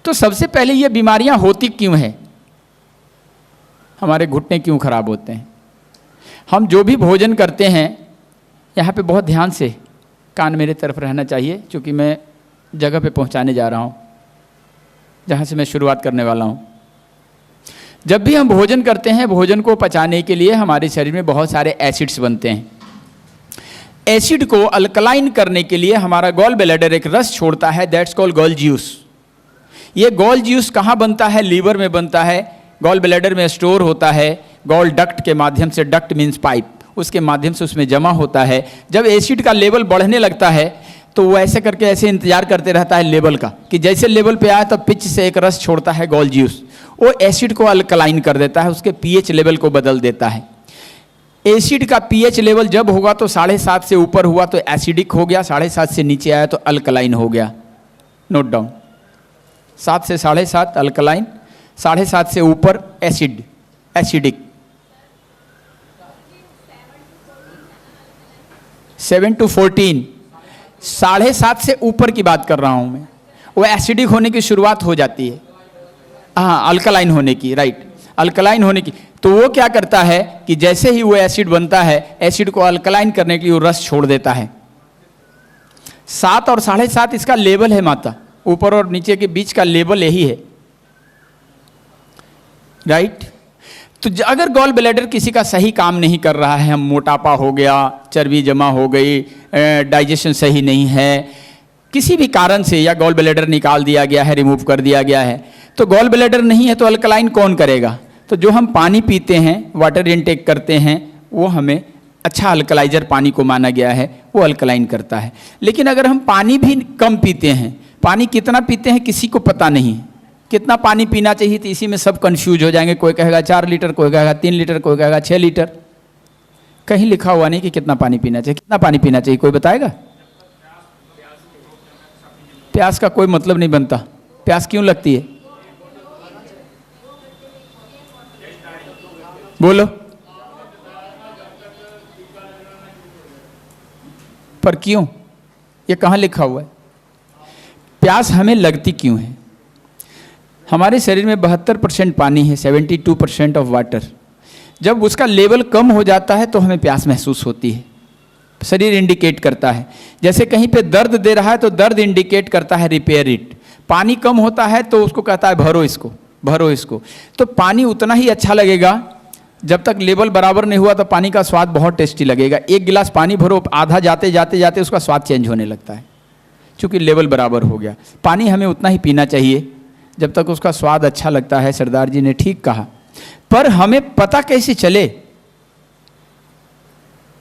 तो सबसे पहले ये बीमारियां होती क्यों हैं? हमारे घुटने क्यों खराब होते हैं? हम जो भी भोजन करते हैं, यहाँ पे बहुत ध्यान से कान मेरे तरफ रहना चाहिए, क्योंकि मैं जगह पे पहुँचाने जा रहा हूँ जहाँ से मैं शुरुआत करने वाला हूँ। जब भी हम भोजन करते हैं, भोजन को पचाने के लिए हमारे शरीर में बहुत सारे एसिड्स बनते हैं। एसिड को अल्कलाइन करने के लिए हमारा गॉल ब्लैडर एक रस छोड़ता है, दैट्स कॉल्ड गॉल ज्यूस। ये गॉल ज्यूस कहाँ बनता है? लीवर में बनता है, गॉल ब्लैडर में स्टोर होता है, गॉल डक्ट के माध्यम से, डक्ट मीन्स पाइप, उसके माध्यम से उसमें जमा होता है। जब एसिड का लेवल बढ़ने लगता है तो वो ऐसे करके ऐसे इंतजार करते रहता है लेवल का, कि जैसे लेवल पे आए तो पिच से एक रस छोड़ता है गॉल ज्यूस, वो एसिड को अल्कलाइन कर देता है, उसके पीएच लेवल को बदल देता है। एसिड का पीएच लेवल जब होगा तो 7.5 से ऊपर हुआ तो एसिडिक हो गया, 7.5 से नीचे आया तो अल्कलाइन हो गया। नोट डाउन, 7 से 7.5 अल्कलाइन, 7.5 से ऊपर एसिड, एसिडिक। 7 to 14, 7.5 से ऊपर की बात कर रहा हूं मैं, वो एसिडिक होने की शुरुआत हो जाती है। हाँ, अल्कलाइन होने की, राइट, अल्कलाइन होने की। तो वो क्या करता है कि जैसे ही वो एसिड बनता है, एसिड को अल्कलाइन करने के लिए वो रस छोड़ देता है। 7 और 7.5 इसका लेवल है माता, ऊपर और नीचे के बीच का लेवल यही है, राइट। तो अगर गॉल ब्लैडर किसी का सही काम नहीं कर रहा है, हम मोटापा हो गया, चर्बी जमा हो गई, डाइजेशन सही नहीं है, किसी भी कारण से, या गॉल ब्लैडर निकाल दिया गया है, रिमूव कर दिया गया है, तो गॉल ब्लैडर नहीं है तो अल्कलाइन कौन करेगा? तो जो हम पानी पीते हैं, वाटर इनटेक करते हैं, वो हमें अच्छा अल्कलाइजर पानी को माना गया है, वो अल्कलाइन करता है। लेकिन अगर हम पानी भी कम पीते हैं, पानी कितना पीते हैं किसी को पता नहीं, कितना पानी पीना चाहिए, तो इसी में सब कंफ्यूज हो जाएंगे। कोई कहेगा 4 लीटर, कोई कहेगा 3 लीटर, कोई कहेगा 6 लीटर। कहीं लिखा हुआ नहीं कि कितना पानी पीना चाहिए। कितना पानी पीना चाहिए कोई बताएगा? प्यास का कोई मतलब नहीं बनता। प्यास क्यों लगती है? बोलो। पर क्यों? ये कहाँ लिखा हुआ है? प्यास हमें लगती क्यों है? हमारे शरीर में 72% पानी है, 72% ऑफ वाटर। जब उसका लेवल कम हो जाता है तो हमें प्यास महसूस होती है, शरीर इंडिकेट करता है। जैसे कहीं पे दर्द दे रहा है तो दर्द इंडिकेट करता है रिपेयर इट। पानी कम होता है तो उसको कहता है भरो इसको, भरो इसको। तो पानी उतना ही अच्छा लगेगा, जब तक लेवल बराबर नहीं हुआ तो पानी का स्वाद बहुत टेस्टी लगेगा। एक गिलास पानी भरो, आधा जाते जाते जाते उसका स्वाद चेंज होने लगता है, क्योंकि लेवल बराबर हो गया। पानी हमें उतना ही पीना चाहिए जब तक उसका स्वाद अच्छा लगता है। सरदार जी ने ठीक कहा। पर हमें पता कैसे चले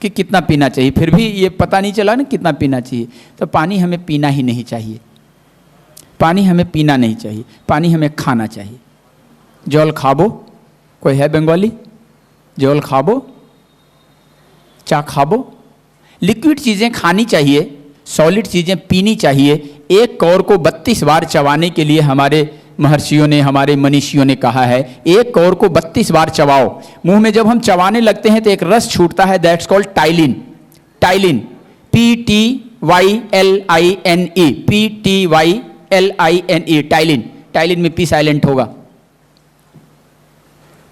कि कितना पीना चाहिए? फिर भी ये पता नहीं चला ना कितना पीना चाहिए। तो पानी हमें पीना ही नहीं चाहिए, पानी हमें पीना नहीं चाहिए, पानी हमें खाना चाहिए। जल खाबो, कोई है बंगाली? जल खाबो, चा खाबो। लिक्विड चीज़ें खानी चाहिए, सॉलिड चीज़ें पीनी चाहिए। एक कौर को 32 बार चबाने के लिए हमारे महर्षियों ने, हमारे मनीषियों ने कहा है, एक कौर को 32 बार चबाओ। मुंह में जब हम चबाने लगते हैं तो एक रस छूटता है, that's called ptyalin. Ptyalin, PTYLINE, PTYLINE, ptyalin. Ptyalin में पी साइलेंट होगा।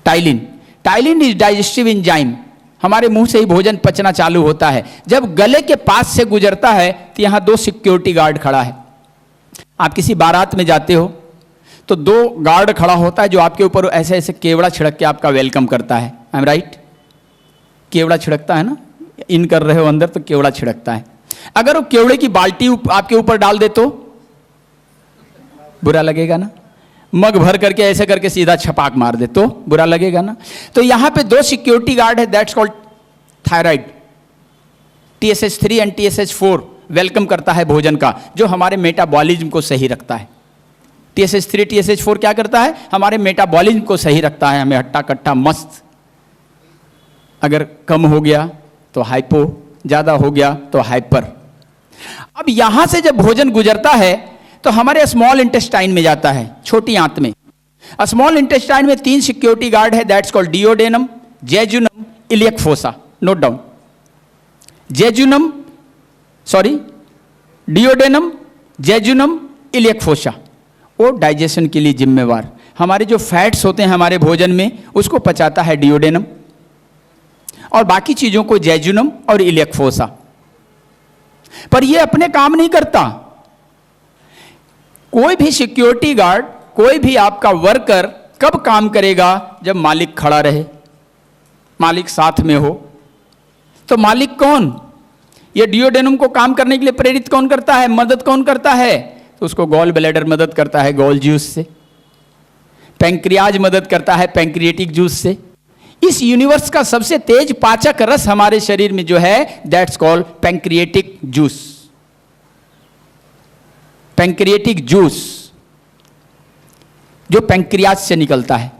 Ptyalin, ptyalin is digestive enzyme. हमारे मुंह से ही भोजन पचना चालू होता है। जब गले के पास से गुजरता है तो यहाँ 2 सिक्योरिटी गार्ड खड़ा है। आप किसी बारात में जाते हो तो 2 गार्ड खड़ा होता है जो आपके ऊपर ऐसे ऐसे केवड़ा छिड़क के आपका वेलकम करता है। I am right? केवड़ा छिड़कता है ना, इन कर रहे हो अंदर तो केवड़ा छिड़कता है। अगर वो केवड़े की बाल्टी आपके ऊपर डाल दे तो बुरा लगेगा ना। मग भर करके ऐसे करके सीधा छपाक मार दे तो बुरा लगेगा ना। तो यहाँ पे 2 सिक्योरिटी गार्ड है, that's called thyroid. TSH3 and TSH4 welcome करता है भोजन का, जो हमारे मेटाबॉलिज्म को सही रखता है। TSH3 TSH4 क्या करता है? हमारे मेटाबॉलिज्म को सही रखता है, हमें हट्टा कट्टा मस्त। अगर कम हो गया तो हाइपो, ज़्यादा हो गया तो हाइपर। अब यहाँ से जब भोजन गुजरता है तो हमारे स्मॉल इंटेस्टाइन में जाता है, छोटी आंत में। स्मॉल इंटेस्टाइन में 3 सिक्योरिटी गार्ड है, that's called duodenum, jejunum, iliac fossa. Note down, duodenum, jejunum, iliac fossa. वो डाइजेशन के लिए जिम्मेवार। हमारे जो फैट्स होते हैं हमारे भोजन में, उसको पचाता है डियोडेनम, और बाकी चीज़ों को जैजुनम और इलियक फोसा। पर ये अपने काम नहीं करता। कोई भी सिक्योरिटी गार्ड, कोई भी आपका वर्कर कब काम करेगा? जब मालिक खड़ा रहे, मालिक साथ में हो। तो मालिक कौन? ये डियोडेनम को काम करने के लिए प्रेरित कौन करता है, मदद कौन करता है? तो उसको गॉल ब्लैडर मदद करता है गॉल जूस से, पैंक्रियाज मदद करता है पैंक्रिएटिक जूस से। इस यूनिवर्स का सबसे तेज पाचक रस हमारे शरीर में जो है, that's called pancreatic juice. Pancreatic juice जो पैंक्रियाज से निकलता है।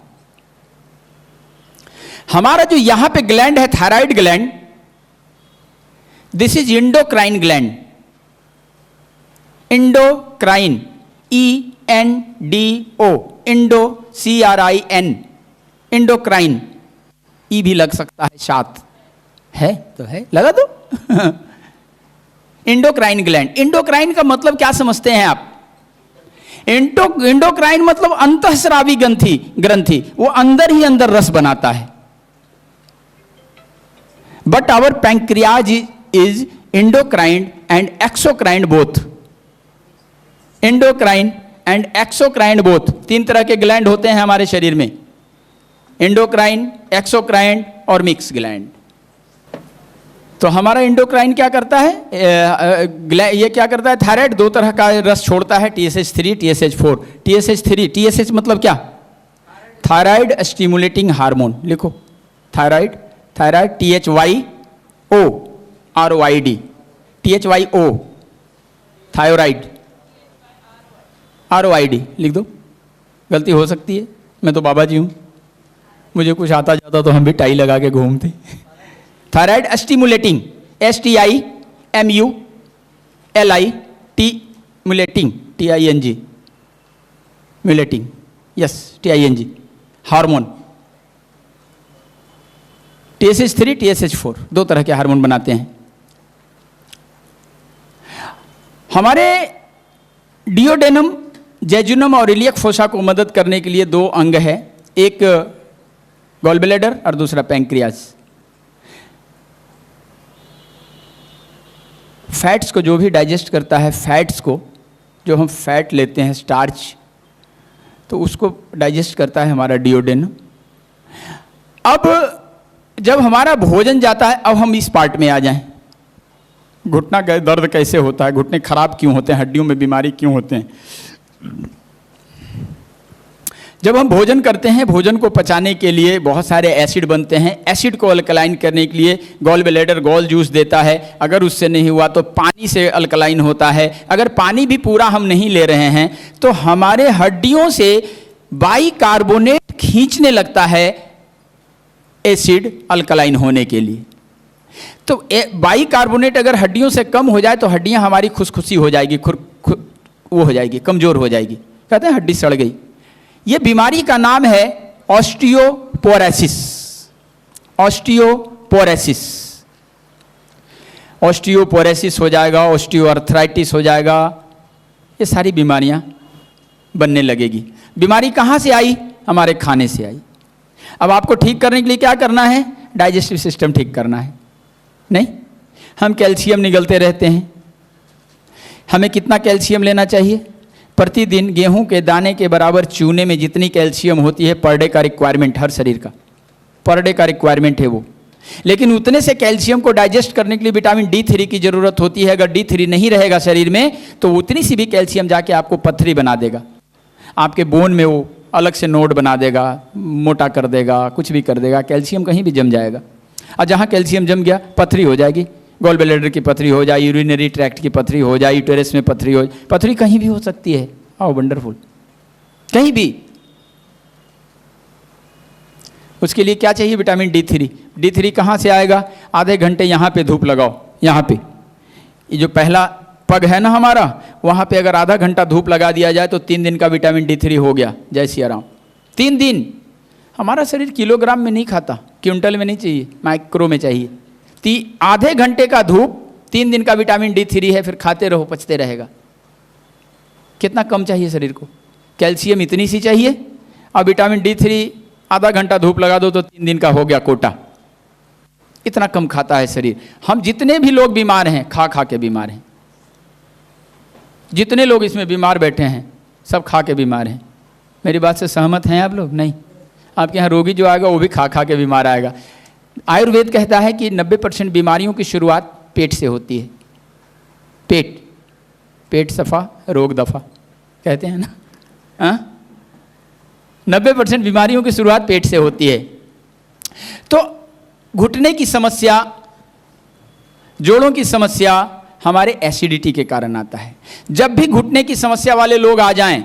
हमारा जो यहां पे ग्लैंड है, thyroid gland, this is endocrine gland. Endocrine, ENDO, endo CRIN, endocrine. E भी लग सकता है, साथ है तो है, लगा दो। Endocrine gland. इंडोक्राइन का मतलब क्या समझते हैं आप? इंडोक्राइन मतलब अंतःस्रावी ग्रंथि, वो अंदर ही अंदर रस बनाता है। But our pancreas is endocrine and exocrine both. Endocrine and exocrine both, 3 तरह के ग्लैंड होते हैं हमारे शरीर में, इंडोक्राइन, एक्सोक्राइन और मिक्स ग्लैंड। तो हमारा इंडोक्राइन क्या करता है? ये क्या करता है? थायराइड 2 तरह का रस छोड़ता है, TSH3, TSH4। TSH3, TSH मतलब क्या? Thyroid stimulating hormone. लिखो thyroid, thyroid THYO ROID, THYO thyroid, ROID लिख दो। गलती हो सकती है, मैं तो बाबा जी हूँ, मुझे कुछ आता जाता तो हम भी टाई लगा के घूमते। Thyroid stimulating, STIMULIT TING, mulating, yes TING hormone. TSH3, TSH4 2 तरह के हार्मोन बनाते हैं। हमारे डियोडेनम, जैजुनम और इलियक फोसा को मदद करने के लिए 2 अंग है, एक गॉल ब्लैडर और दूसरा पैंक्रियाज। फैट्स को जो भी डाइजेस्ट करता है, फैट्स को जो हम फैट लेते हैं, स्टार्च, तो उसको डाइजेस्ट करता है हमारा डियोडेनम। अब जब हमारा भोजन जाता है, अब हम इस पार्ट में आ जाएं। घुटना का दर्द कैसे होता है, घुटने खराब क्यों होते हैं, हड्डियों में बीमारी क्यों होते हैं? जब हम भोजन करते हैं, भोजन को पचाने के लिए बहुत सारे एसिड बनते हैं। एसिड को अल्कलाइन करने के लिए गॉल ब्लैडर गॉल जूस देता है। अगर उससे नहीं हुआ तो पानी से अल्कलाइन होता है। अगर पानी भी पूरा हम नहीं ले रहे हैं तो हमारे हड्डियों से बाइकार्बोनेट खींचने लगता है एसिड अल्कलाइन होने के लिए। तो बाइकार्बोनेट अगर हड्डियों से कम हो जाए तो हड्डियां हमारी खुशखुशी हो जाएगी, वो हो जाएगी, कमजोर हो जाएगी, कहते हैं हड्डी सड़ गई। ये बीमारी का नाम है ऑस्टियोपोरोसिस। ऑस्टियोपोरोसिस, ऑस्टियोपोरोसिस हो जाएगा, ऑस्टियोआर्थराइटिस हो जाएगा, ये सारी बीमारियां बनने लगेगी। बीमारी कहाँ से आई? हमारे खाने से आई। अब आपको ठीक करने के लिए क्या करना है? डाइजेस्टिव सिस्टम ठीक करना है। नहीं, हम कैल्शियम निगलते रहते हैं। हमें कितना कैल्शियम लेना चाहिए? प्रतिदिन गेहूं के दाने के बराबर चूने में जितनी कैल्शियम होती है पर डे का रिक्वायरमेंट, हर शरीर का पर डे का रिक्वायरमेंट है वो। लेकिन उतने से कैल्शियम को डाइजेस्ट करने के लिए विटामिन D3 की ज़रूरत होती है। अगर D3 नहीं रहेगा शरीर में तो उतनी सी भी कैल्शियम जाके आपको पथरी बना देगा, आपके बोन में वो अलग से नोड बना देगा, मोटा कर देगा, कुछ भी कर देगा। कैल्शियम कहीं भी जम जाएगा, और जहाँ कैल्शियम जम गया पथरी हो जाएगी। गॉल ब्लैडर की पथरी हो जाए, यूरिनरी ट्रैक्ट की पथरी हो जाए, यूटेरस में पथरी हो जाए। पथरी कहीं भी हो सकती है। हाउ वंडरफुल, कहीं भी। उसके लिए क्या चाहिए? Vitamin D3। D3 कहाँ से आएगा? आधे घंटे यहाँ पे धूप लगाओ, यहाँ पे ये जो पहला पग है ना हमारा, वहाँ पे अगर आधा घंटा धूप लगा दिया जाए तो 3 दिन का विटामिन D3 हो गया। जय सिया राम। 3 दिन। हमारा शरीर किलोग्राम में नहीं खाता, क्विंटल में नहीं चाहिए, माइक्रो में चाहिए। आधे घंटे का धूप, 3 दिन का विटामिन D3 है, फिर खाते रहो, पचते रहेगा। कितना कम चाहिए शरीर को? कैल्शियम इतनी सी चाहिए, और विटामिन D3 आधा घंटा धूप लगा दो तो 3 दिन का हो गया कोटा। इतना कम खाता है शरीर। हम जितने भी लोग बीमार हैं, खा खा के बीमार हैं। जितने लोग इसमें बीमार बैठे हैं सब खा के बीमार हैं। मेरी बात से सहमत हैं आप लोग? नहीं। आपके यहाँ रोगी जो आएगा वो भी खा खा के बीमार आएगा। आयुर्वेद कहता है कि 90% बीमारियों की शुरुआत पेट से होती है। पेट सफ़ा रोग दफ़ा कहते हैं ना। हाँ, 90% बीमारियों की शुरुआत पेट से होती है। तो घुटने की समस्या, जोड़ों की समस्या हमारे एसिडिटी के कारण आता है। जब भी घुटने की समस्या वाले लोग आ जाएं,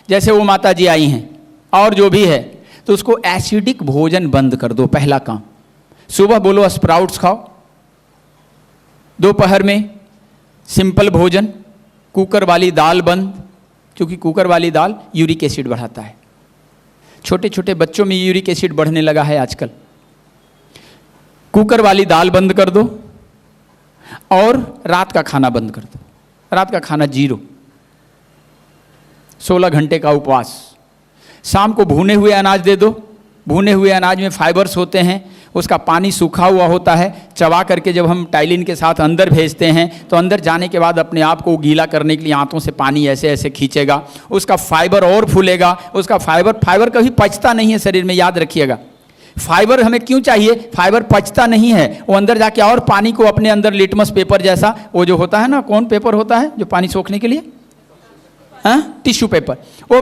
जैसे वो माता जी आई हैं और जो भी है, तो उसको एसिडिक भोजन बंद कर दो। पहला काम, सुबह बोलो स्प्राउट्स खाओ, दोपहर में सिंपल भोजन, कुकर वाली दाल बंद, क्योंकि कुकर वाली दाल यूरिक एसिड बढ़ाता है। छोटे छोटे बच्चों में यूरिक एसिड बढ़ने लगा है आजकल। कुकर वाली दाल बंद कर दो और रात का खाना बंद कर दो। रात का खाना 0, 16 घंटे का उपवास। शाम को भुने हुए अनाज दे दो। भुने हुए अनाज में फाइबर्स होते हैं, उसका पानी सूखा हुआ होता है। चबा करके जब हम टाइलिन के साथ अंदर भेजते हैं तो अंदर जाने के बाद अपने आप को गीला करने के लिए आंतों से पानी ऐसे ऐसे खींचेगा, उसका फाइबर और फूलेगा। उसका फाइबर कभी पचता नहीं है शरीर में, याद रखिएगा। फाइबर हमें क्यों चाहिए? फाइबर पचता नहीं है, वो अंदर जाके और पानी को अपने अंदर लिटमस पेपर जैसा, वो जो होता है ना, कौन पेपर होता है जो पानी सोखने के लिए? हाँ, टिश्यू पेपर। वो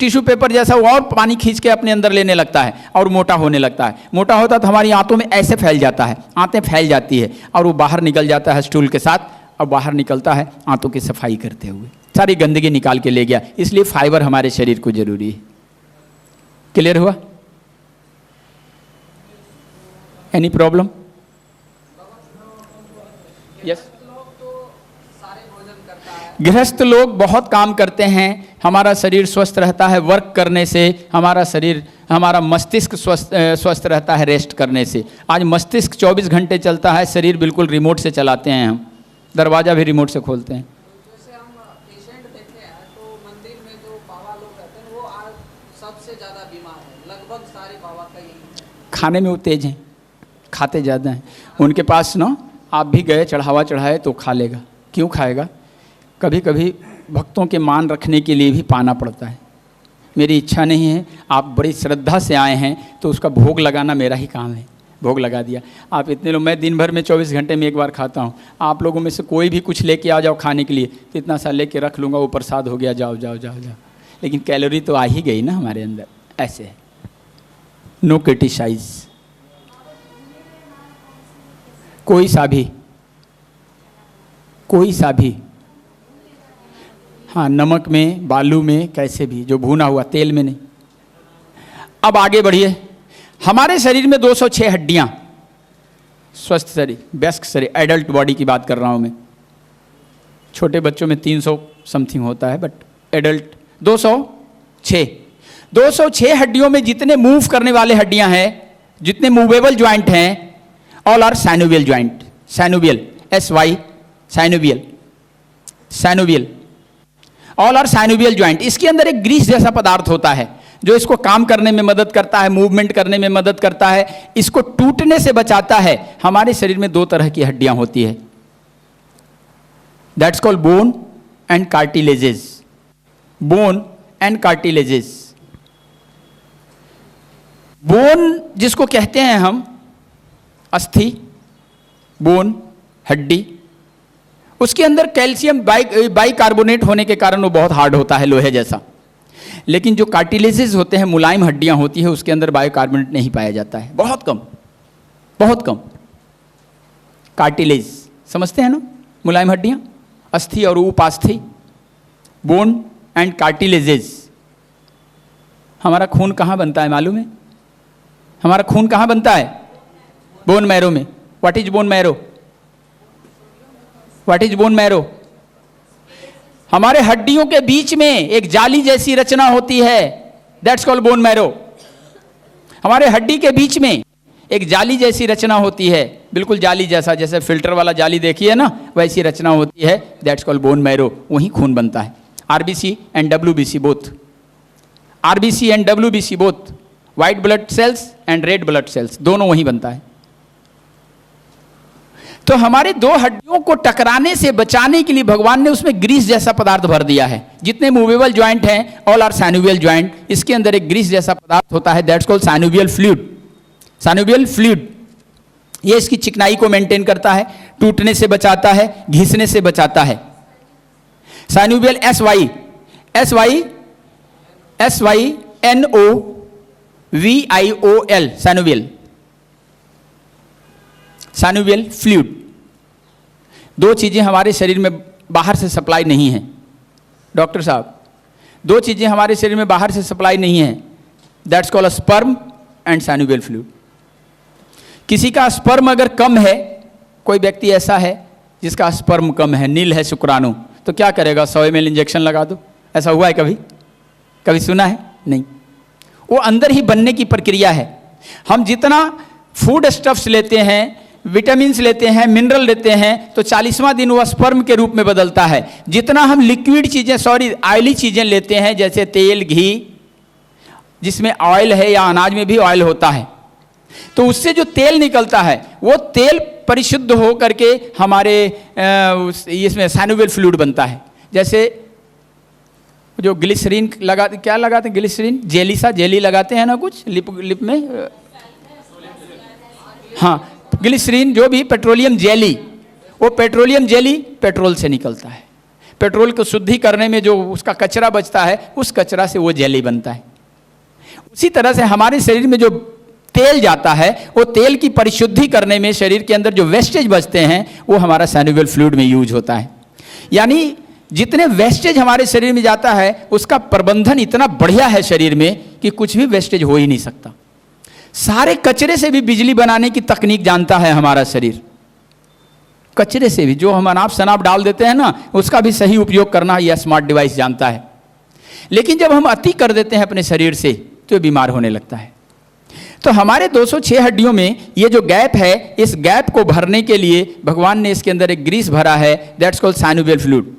टिश्यू पेपर जैसा वो और पानी खींच के अपने अंदर लेने लगता है और मोटा होने लगता है। मोटा होता है तो हमारी आंतों में ऐसे फैल जाता है, आंतें फैल जाती है और वो बाहर निकल जाता है स्टूल के साथ, और बाहर निकलता है आंतों की सफाई करते हुए, सारी गंदगी निकाल के ले गया। इसलिए फाइबर हमारे शरीर को जरूरी है। क्लियर हुआ? Any problem? यस। गृहस्थ लोग बहुत काम करते हैं, हमारा शरीर स्वस्थ रहता है वर्क करने से, हमारा मस्तिष्क स्वस्थ रहता है रेस्ट करने से। आज मस्तिष्क 24 घंटे चलता है, शरीर बिल्कुल रिमोट से चलाते हैं हम, दरवाज़ा भी रिमोट से खोलते हैं। जैसे हम पेशेंट देखे हैं तो मंदिर में जो बाबा लोग रहते हैं वो आज सबसे ज़्यादा बीमार है, लगभग सारे बाबा का यही। खाने में वो तेज हैं, खाते ज़्यादा हैं। उनके पास ना आप भी गए चढ़ावा चढ़ाए तो खा लेगा। क्यों खाएगा? कभी कभी भक्तों के मान रखने के लिए भी पाना पड़ता है। मेरी इच्छा नहीं है, आप बड़ी श्रद्धा से आए हैं तो उसका भोग लगाना मेरा ही काम है, भोग लगा दिया। आप इतने लोग, मैं दिन भर में 24 घंटे में एक बार खाता हूँ। आप लोगों में से कोई भी कुछ लेके आ जाओ खाने के लिए तो इतना सा लेके रख लूँगा, वो प्रसाद हो गया, जाओ जाओ जाओ जाओ। लेकिन कैलोरी तो आ ही गई ना हमारे अंदर। ऐसे है, नो क्रिटिसाइज। कोई सा भी, हाँ, नमक में, बालू में, कैसे भी, जो भुना हुआ, तेल में नहीं। अब आगे बढ़िए। हमारे शरीर में 206 हड्डियां, स्वस्थ शरीर, वयस्क शरीर, एडल्ट बॉडी की बात कर रहा हूं मैं। छोटे बच्चों में 300 समथिंग होता है, बट एडल्ट 206 हड्डियों में जितने मूव करने वाले हड्डियां हैं, जितने मूवेबल ज्वाइंट हैं, all are synovial joint. Synovial, SY, synovial, all are synovial joint. इसके अंदर एक ग्रीस जैसा पदार्थ होता है जो इसको काम करने में मदद करता है, मूवमेंट करने में मदद करता है, इसको टूटने से बचाता है। हमारे शरीर में 2 तरह की हड्डियां होती है, that's called bone and cartilages. Bone and cartilages. Bone जिसको कहते हैं हम, अस्थि, बोन, हड्डी, उसके अंदर कैल्शियम बाइकार्बोनेट होने के कारण वो बहुत हार्ड होता है, लोहे जैसा। लेकिन जो कार्टिलेजेस होते हैं, मुलायम हड्डियां होती है, उसके अंदर बाइकार्बोनेट नहीं पाया जाता है, बहुत कम, बहुत कम। कार्टिलेज समझते हैं ना, मुलायम हड्डियां, अस्थि और उपास्थि, बोन एंड कार्टिलेजेस। हमारा खून कहाँ बनता है मालूम है? हमारा खून कहाँ बनता है? बोन मैरो में। What is bone marrow? What is bone marrow? हमारे हड्डियों के बीच में एक जाली जैसी रचना होती है, दैट्स कॉल्ड बोन मैरो। हमारे हड्डी के बीच में एक जाली जैसी रचना होती है, बिल्कुल जाली जैसा, जैसे फिल्टर वाला जाली देखिए ना, वैसी रचना होती है, दैट्स कॉल्ड बोन मैरो। वहीं खून बनता है। RBC and WBC both RBC and WBC both, white blood cells and red blood cells, दोनों वहीं बनता है। तो हमारे दो हड्डियों को टकराने से बचाने के लिए भगवान ने उसमें ग्रीस जैसा पदार्थ भर दिया है। जितने मूवेबल ज्वाइंट हैं ऑल आर साइनोवियल ज्वाइंट, इसके अंदर एक ग्रीस जैसा पदार्थ होता है, that's called synovial fluid. Synovial fluid ये इसकी चिकनाई को मेंटेन करता है, टूटने से बचाता है, घिसने से बचाता है। Synovial SYNOVIOL synovial fluid. दो चीजें हमारे शरीर में बाहर से सप्लाई नहीं है डॉक्टर साहब, दो चीजें हमारे शरीर में बाहर से सप्लाई नहीं है, that's called sperm and synovial fluid. किसी का स्पर्म अगर कम है, कोई व्यक्ति ऐसा है जिसका स्पर्म कम है, नील है शुक्राणु, तो क्या करेगा? 100 ml इंजेक्शन लगा दो। ऐसा हुआ है कभी? कभी सुना है? नहीं। वो अंदर ही बनने की प्रक्रिया है। हम जितना फूड स्टफ्स लेते हैं, विटामिन्स लेते हैं, मिनरल लेते हैं, तो 40वां दिन वो स्पर्म के रूप में बदलता है। जितना हम लिक्विड चीज़ें, ऑयली चीज़ें लेते हैं, जैसे तेल, घी, जिसमें ऑयल है या अनाज में भी ऑयल होता है, तो उससे जो तेल निकलता है वो तेल परिशुद्ध हो करके हमारे इसमें साइनोवियल फ्लूइड बनता है। जैसे जो ग्लिसरीन क्या लगाते हैं? ग्लिसरीन जेली लगाते हैं ना, कुछ लिप में, हाँ, ग्लिसरीन जो भी पेट्रोलियम जेली, वो पेट्रोलियम जेली पेट्रोल से निकलता है। पेट्रोल को शुद्धि करने में जो उसका कचरा बचता है, उस कचरा से वो जेली बनता है। उसी तरह से हमारे शरीर में जो तेल जाता है, वो तेल की परिशुद्धि करने में शरीर के अंदर जो वेस्टेज बचते हैं, वो हमारा साइनोवियल फ्लूइड में यूज होता है। यानी जितने वेस्टेज हमारे शरीर में जाता है, उसका प्रबंधन इतना बढ़िया है शरीर में कि कुछ भी वेस्टेज हो ही नहीं सकता। सारे कचरे से भी बिजली बनाने की तकनीक जानता है हमारा शरीर। कचरे से भी, जो हम अनाप शनाप डाल देते हैं ना, उसका भी सही उपयोग करना यह स्मार्ट डिवाइस जानता है। लेकिन जब हम अति कर देते हैं अपने शरीर से, तो ये बीमार होने लगता है। तो हमारे 206 हड्डियों में ये जो गैप है, इस गैप को भरने के लिए भगवान ने इसके अंदर एक ग्रीस भरा है, दैट्स कॉल्ड साइनोवियल फ्लूइड।